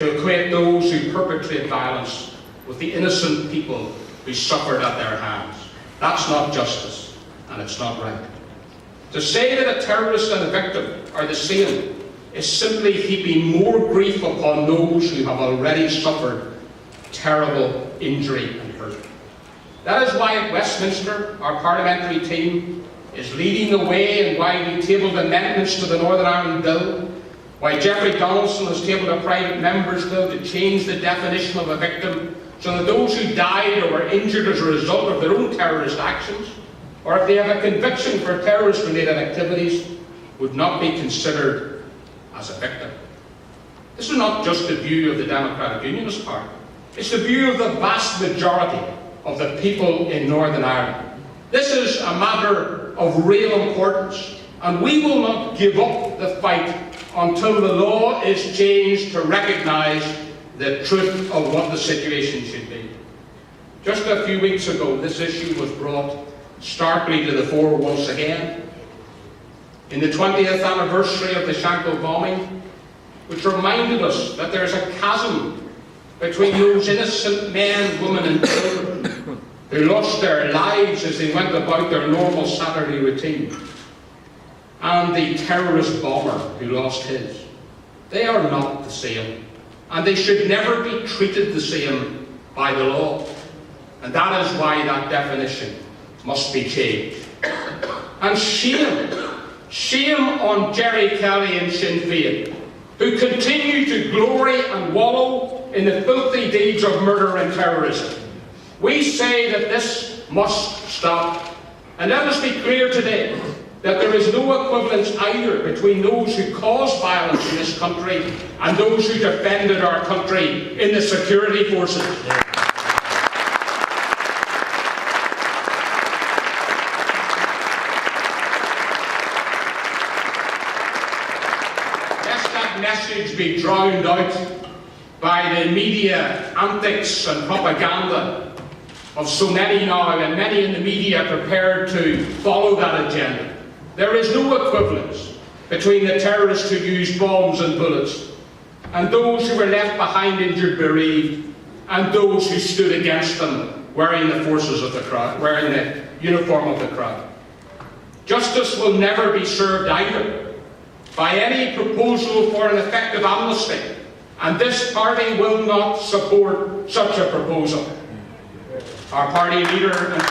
to equate those who perpetrate violence with the innocent people who suffered at their hands. That's not justice, and it's not right. To say that a terrorist and a victim are the same is simply heaping more grief upon those who have already suffered terrible injury and hurt. That is why at Westminster, our parliamentary team is leading the way, and why we tabled amendments to the Northern Ireland Bill, why Jeffrey Donaldson has tabled a private member's bill to change the definition of a victim so that those who died or were injured as a result of their own terrorist actions, or if they have a conviction for terrorist-related activities, would not be considered as a victim. This is not just the view of the Democratic Unionist Party. It's the view of the vast majority of the people in Northern Ireland. This is a matter of real importance, and we will not give up the fight until the law is changed to recognise the truth of what the situation should be. Just a few weeks ago, this issue was brought starkly to the fore once again. In the 20th anniversary of the Shankill bombing, which reminded us that there is a chasm between those innocent men, women and children who lost their lives as they went about their normal Saturday routine, and the terrorist bomber who lost his. They are not the same, and they should never be treated the same by the law. And that is why that definition must be changed. And shame on Jerry Kelly and Sinn Féin, who continue to glory and wallow in the filthy deeds of murder and terrorism. We say that this must stop. And let us be clear today that there is no equivalence either between those who caused violence in this country and those who defended our country in the security forces. Lest that message be drowned out by the media antics and propaganda of so many now, and many in the media prepared to follow that agenda. There is no equivalence between the terrorists who used bombs and bullets and those who were left behind injured, bereaved, and those who stood against them wearing the forces of the crowd, wearing the uniform of the crowd. Justice will never be served either by any proposal for an effective amnesty, and this party will not support such a proposal. Our party leader and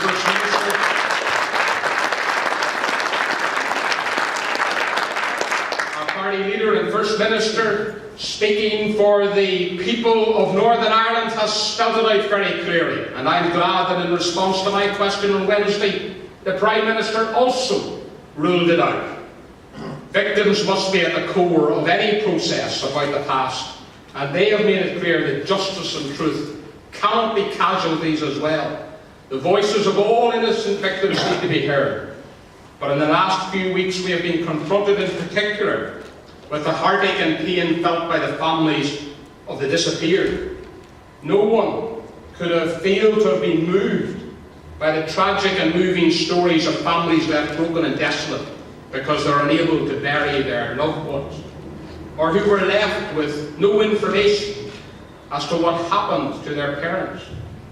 First Minister, speaking for the people of Northern Ireland, has spelled it out very clearly. And I'm glad that in response to my question on Wednesday, the Prime Minister also ruled it out. Victims must be at the core of any process about the past, and they have made it clear that justice and truth cannot be casualties as well. The voices of all innocent victims need to be heard. But in the last few weeks we have been confronted in particular with the heartache and pain felt by the families of the disappeared. No one could have failed to have been moved by the tragic and moving stories of families left broken and desolate because they are unable to bury their loved ones, or who were left with no information as to what happened to their parents,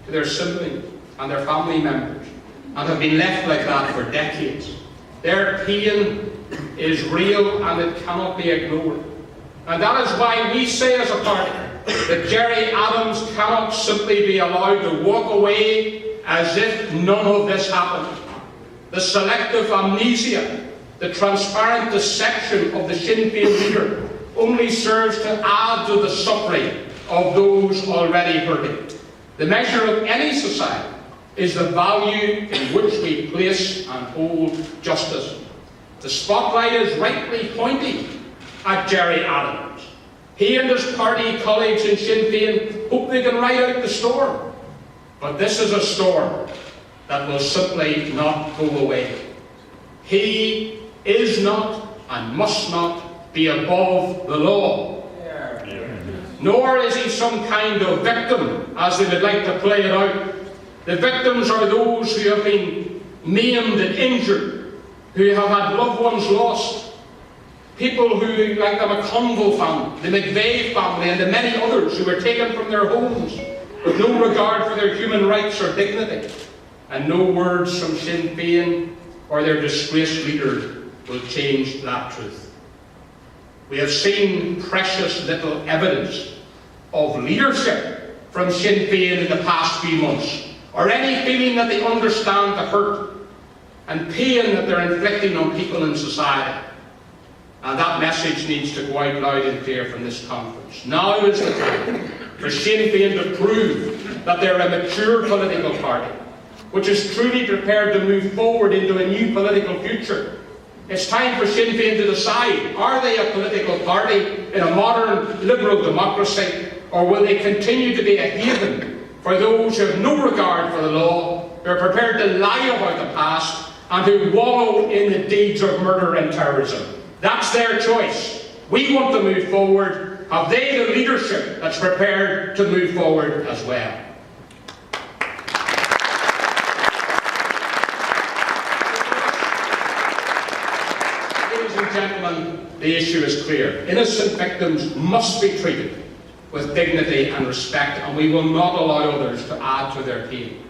to their siblings and their family members, and have been left like that for decades. Their pain is real and it cannot be ignored. And that is why we say as a party that Gerry Adams cannot simply be allowed to walk away as if none of this happened. The selective amnesia, the transparent deception of the Sinn Féin leader only serves to add to the suffering of those already hurting. The measure of any society is the value in which we place and hold justice. The spotlight is rightly pointing at Gerry Adams. He and his party colleagues in Sinn Féin hope they can ride out the storm. But this is a storm that will simply not go away. He is not and must not be above the law. Nor is he some kind of victim, as they would like to play it out. The victims are those who have been maimed and injured, who have had loved ones lost, People who, like the McConville family, the McVeigh family, and the many others who were taken from their homes with no regard for their human rights or dignity. And no words from Sinn Féin or their disgraced leader will change that truth. We have seen precious little evidence of leadership from Sinn Féin in the past few months, or any feeling that they understand the hurt and pain that they're inflicting on people in society. And that message needs to go out loud and clear from this conference. Now is the time for Sinn Féin to prove that they're a mature political party, which is truly prepared to move forward into a new political future. It's time for Sinn Féin to decide, are they a political party in a modern liberal democracy, or will they continue to be a haven for those who have no regard for the law, who are prepared to lie about the past, and who wallow in the deeds of murder and terrorism? That's their choice. We want to move forward. Have they the leadership that's prepared to move forward as well? Ladies and gentlemen, the issue is clear. Innocent victims must be treated with dignity and respect, and we will not allow others to add to their pain.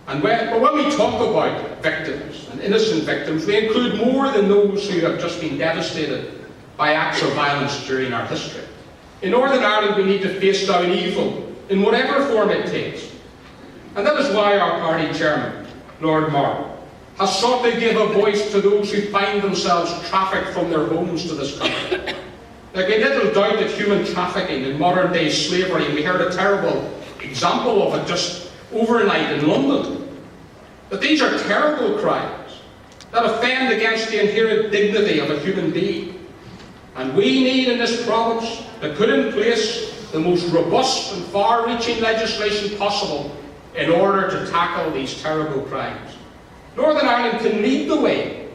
But when we talk about victims and innocent victims, we include more than those who have just been devastated by acts of violence during our history. In Northern Ireland, we need to face down evil in whatever form it takes. And that is why our party chairman, Lord Mark, has sought to give a voice to those who find themselves trafficked from their homes to this country. There can be little doubt that human trafficking in modern-day slavery, and we heard a terrible example of it just overnight in London, that these are terrible crimes that offend against the inherent dignity of a human being. And we need in this province to put in place the most robust and far-reaching legislation possible in order to tackle these terrible crimes. Northern Ireland can lead the way,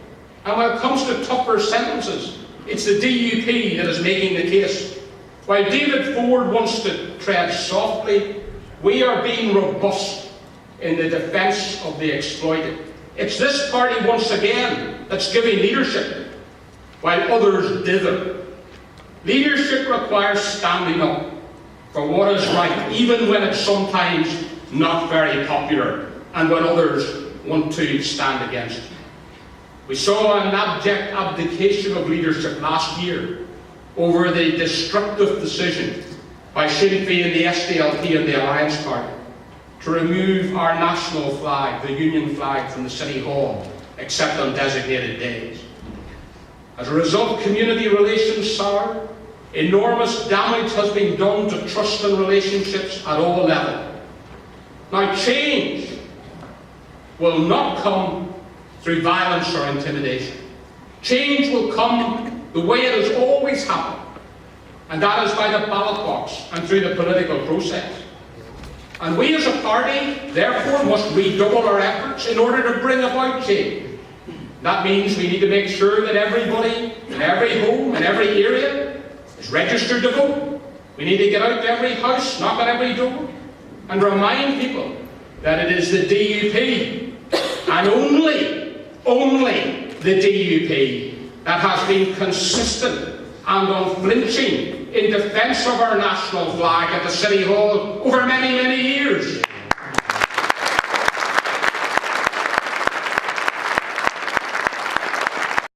and when it comes to tougher sentences, it's the DUP that is making the case. While David Ford wants to tread softly, we are being robust in the defence of the exploited. It's this party once again that's giving leadership, while others dither. Leadership requires standing up for what is right, even when it's sometimes not very popular, and when others want to stand against it. We saw an abject abdication of leadership last year over the destructive decision by Sinn Féin, the SDLP and the Alliance Party to remove our national flag, the Union flag, from the City Hall, except on designated days. As a result, community relations soured. Enormous damage has been done to trust and relationships at all levels. Now, change will not come through violence or intimidation. Change will come the way it has always happened, and that is by the ballot box and through the political process. And we as a party, therefore, must redouble our efforts in order to bring about change. That means we need to make sure that everybody, in every home, in every area, is registered to vote. We need to get out to every house, knock on every door, and remind people that it is the DUP, and only the DUP, that has been consistent and unflinching in defence of our national flag at the City Hall over many, many years.